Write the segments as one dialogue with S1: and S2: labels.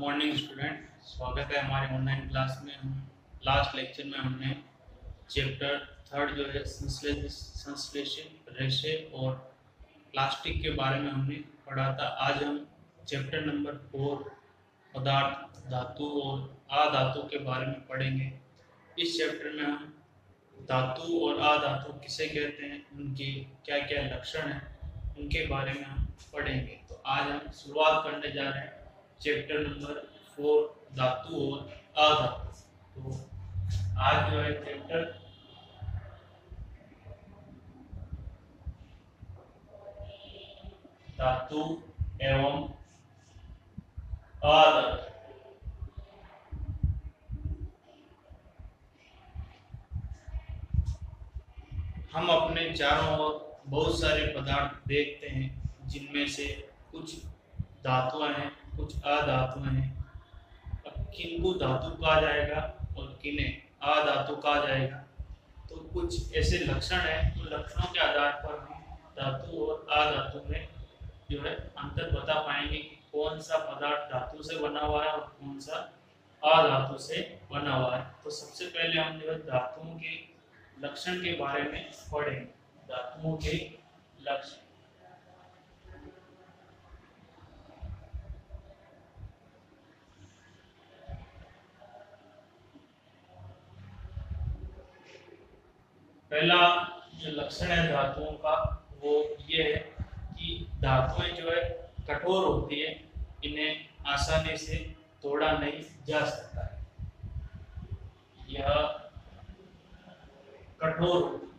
S1: Morning student, स्वागत है हमारे ऑनलाइन क्लास में। हम लास्ट लेक्चर में हमने चैप्टर थर्ड जो है संश्लेषित रेशे और प्लास्टिक के बारे में हमने पढ़ा था। आज हम चैप्टर नंबर 4 पदार्थ, धातु और अधातु के बारे में पढ़ेंगे। इस चैप्टर में हम धातु और अधातु किसे कहते हैं, उनके क्या क्या लक्षण हैं, उनके बारे में हम पढ़ेंगे। तो आज हम शुरुआत करने जा रहे हैं चैप्टर नंबर 4 धातु और अधातु। तो आज जो है चैप्टर धातु एवं अधातु। हम अपने चारों ओर बहुत सारे पदार्थ देखते हैं, जिनमें से कुछ धातुएं हैं, कुछ अधातुएं हैं। अब किनको धातु कहा जाएगा और किन्हें अधातु कहा जाएगा, तो कुछ ऐसे लक्षण हैं, तो लक्षणों के आधार पर हम धातु और अधातु में जो है अंतर बता पाएंगे कि कौन सा पदार्थ धातु से बना हुआ है और कौन सा अधातु से बना हुआ है। तो सबसे पहले हम जो है धातुओं के लक्षण के बारे में पढ़ेंगे। धातुओं के लक्षण। पहला जो लक्षण है धातुओं का वो ये है कि धातुएं जो है कठोर होती है, इन्हें आसानी से तोड़ा नहीं जा सकता है। यह कठोर होती है।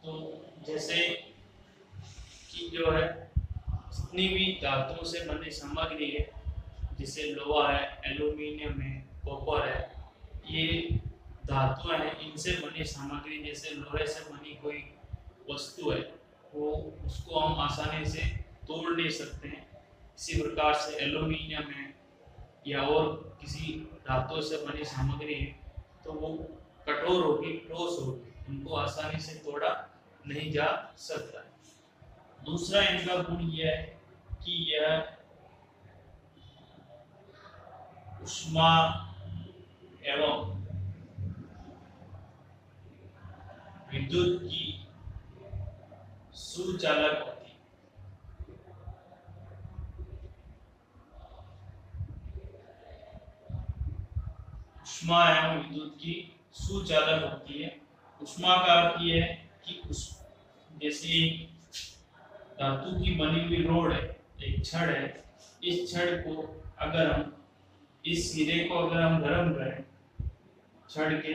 S1: तो जैसे कि जो है जितनी भी धातुओं से बनी सामग्री है, जैसे लोहा है, एल्यूमिनियम है, कॉपर है, ये धातुएं हैं। इनसे बनी सामग्री, जैसे लोहे से बनी कोई वस्तु है, वो उसको हम आसानी से तोड़ नहीं सकते हैं। इसी प्रकार से एल्यूमिनियम है या और किसी धातु से बनी सामग्री है, तो वो कठोर होगी, ठोस होगी, उनको आसानी से तोड़ा नहीं जा सकता है। दूसरा इनका गुण यह है कि यह ऊष्मा एवं विद्युत की सुचालक होती है। ऊष्मा एवं विद्युत की सुचालक होती है। ऊष्मा का अर्थ यह है कि जैसे धातु की बनी हुई रोड है, एक छड़ है, इस छड़ को अगर हम इस सिरे को अगर हम गर्म करें, छड़ के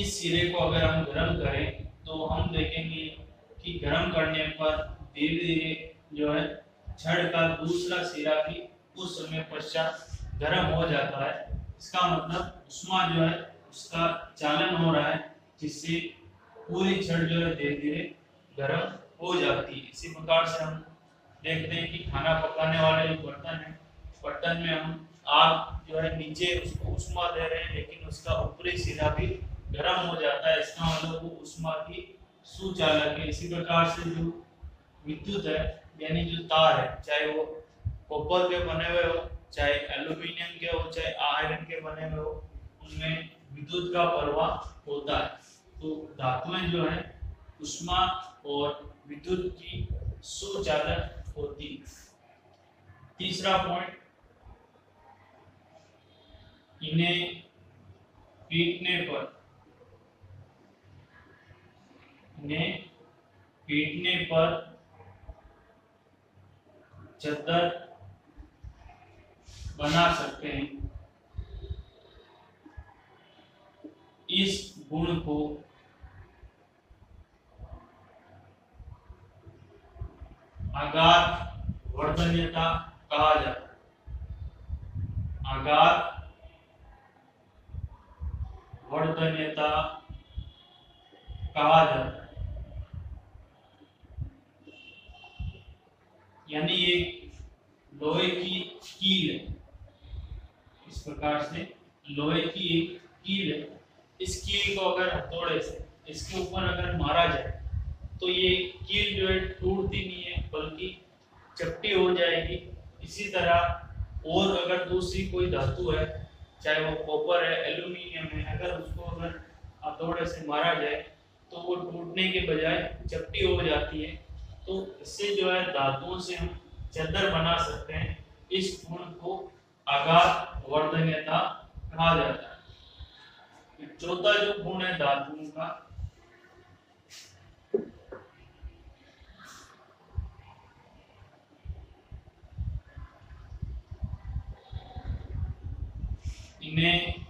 S1: इस सिरे को अगर हम गर्म करें, तो हम देखेंगे कि गर्म करने पर धीरे धीरे जो है छड़ का दूसरा सिरा भी कुछ समय पश्चात गर्म हो जाता है। इसका मतलब ऊष्मा जो है उसका चालन हो रहा है, जिससे पूरी छड़ जो है धीरे धीरे गर्म हो जाती है। इसी प्रकार से हम देखते हैं कि खाना पकाने वाले जो बर्तन है, बर्तन में हम आग जो है नीचे उसको ऊष्मा दे रहे हैं, लेकिन उसका ऊपरी सिरा भी गर्म हो जाता है। इसका मतलब वो ऊष्मा की सुचालक है। इसी प्रकार से जो विद्युत है, यानी जो तार है, चाहे वो कॉपर के बने हुए हो, चाहे एल्यूमिनियम के हो, चाहे आयरन के बने हुए हो, उनमें विद्युत का प्रवाह होता है। तो धातुएं जो है ऊष्मा और विद्युत की सुचालक होती है। तीसरा पॉइंट, इन्हें पीटने पर चद्दर बना सकते हैं। इस गुण को आघात वर्धनीयता कहा जाता है। आघात वर्धनीयता कहा जाता है। यानी एक लोहे की कील है, इस प्रकार से लोहे की एक कील है। इस कील को अगर हथौड़े से इसके ऊपर अगर मारा जाए, तो ये कील जो है टूटती नहीं है बल्कि चपटी हो जाएगी। इसी तरह और अगर दूसरी कोई धातु है, चाहे वो कॉपर है, एल्यूमिनियम है, अगर उसको अगर हथौड़े से मारा जाए तो वो टूटने के बजाय चपटी हो जाती है। तो इससे जो है धातुओं से हम चादर बना सकते हैं। इस गुण को आघात वर्धनीयता कहा जाता है। चौथा जो गुण है धातुओं का, इन्हें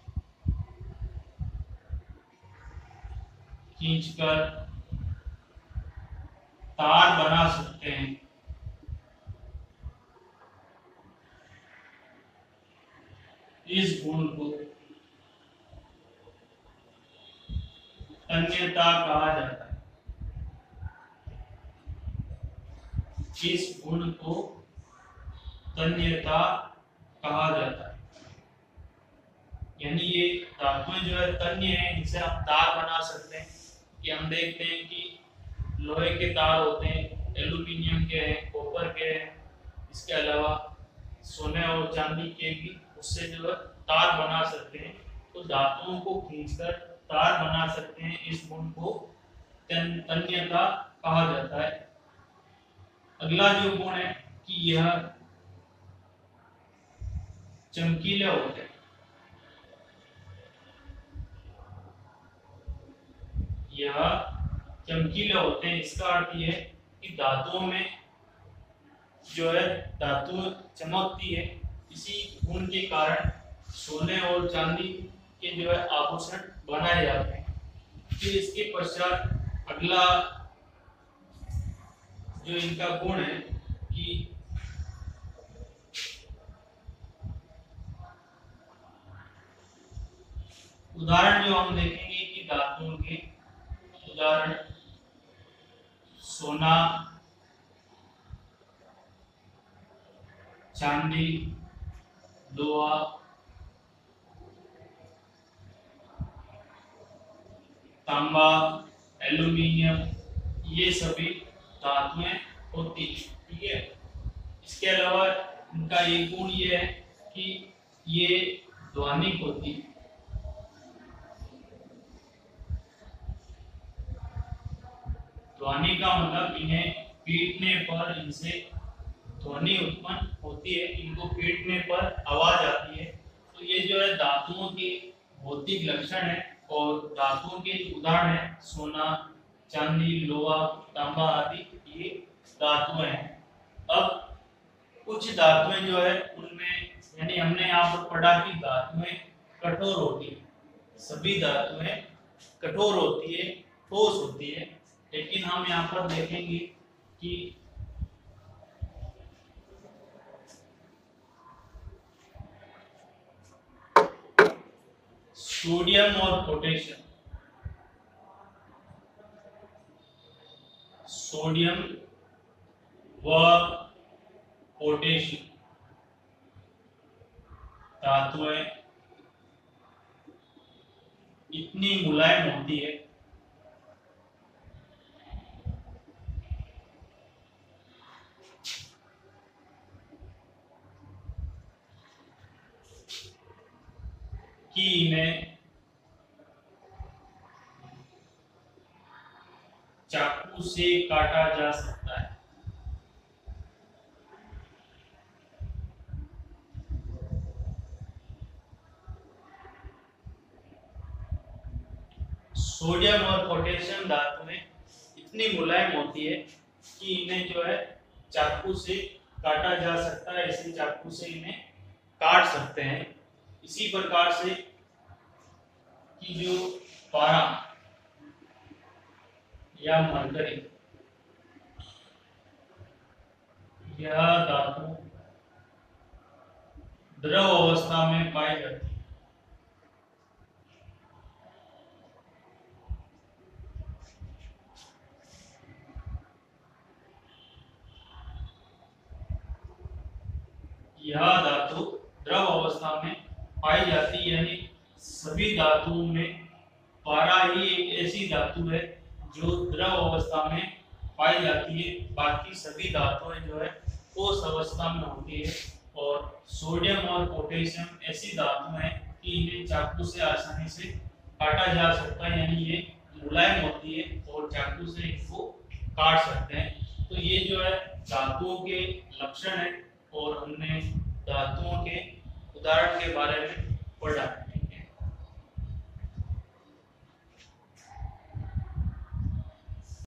S1: खींचकर तार बना सकते हैं। इस गुण को तन्यता कहा जाता है। इस गुण को तन्यता कहा जाता है। यानी ये धातुएं जो है तन्य है, इनसे हम तार बना सकते हैं। कि हम देखते हैं कि लोहे के तार होते हैं, एल्यूमिनियम के हैं, कॉपर के हैं, इसके अलावा सोने और चांदी के भी उससे जो है तार बना सकते हैं। तो धातुओं को खींचकर तार बना सकते हैं। इस गुण को तन्यता कहा जाता है। अगला जो गुण है कि यह चमकीले होते हैं। यह चमकीले होते हैं, इसका अर्थ यह है कि धातुओं में जो है धातु चमकती है। इसी गुण के कारण सोने और चांदी के जो है आभूषण बनाए जाते हैं। फिर इसके पश्चात अगला जो इनका गुण है कि उदाहरण जो हम देखेंगे कि धातुओं के उदाहरण सोना, चांदी, लोहा, तांबा, एल्यूमिनियम, ये सभी धातुएं होती है। ठीक है। इसके अलावा इनका एक गुण ये है कि ये ध्वनिक होती है। ध्वनि का मतलब इन्हें पीटने पर इनसे ध्वनि उत्पन्न होती है, इनको पीटने पर आवाज आती है। तो ये जो है धातुओं के भौतिक लक्षण है। और धातुओं के उदाहरण है सोना, चांदी, लोहा, तांबा आदि, ये धातुएं हैं। अब कुछ धातुएं जो है उनमें, यानी हमने यहाँ पर पढ़ा कि धातुएं कठोर होती है। सभी धातुएं कठोर होती है, ठोस होती है। लेकिन हम यहाँ पर देखेंगे कि सोडियम और पोटेशियम, सोडियम व पोटेशियम धातुएं इतनी मुलायम होती है कि इन्हें चाकू से काटा जा सकता है। सोडियम और पोटेशियम धातुएं इतनी मुलायम होती है कि इन्हें जो है चाकू से काटा जा सकता है। इसी चाकू से इन्हें काट सकते हैं। इसी प्रकार से कि जो पारा या मरकरी, यह धातु द्रव अवस्था में पाई जाती है। यह धातु द्रव अवस्था में पाई जाती है। यानी सभी धातुओं में पारा ही एक ऐसी धातु है जो द्रव अवस्था में पाई जाती है, बाकी सभी धातुएं जो है ठोस अवस्था में होती है। और सोडियम और पोटेशियम ऐसी धातुएं हैं कि इन्हें चाकू से आसानी से काटा जा सकता है, यानी ये मुलायम होती है और चाकू से इनको काट सकते हैं। तो ये जो है धातुओं के लक्षण है और हमने धातुओं के उदाहरण के बारे में पढ़ा है।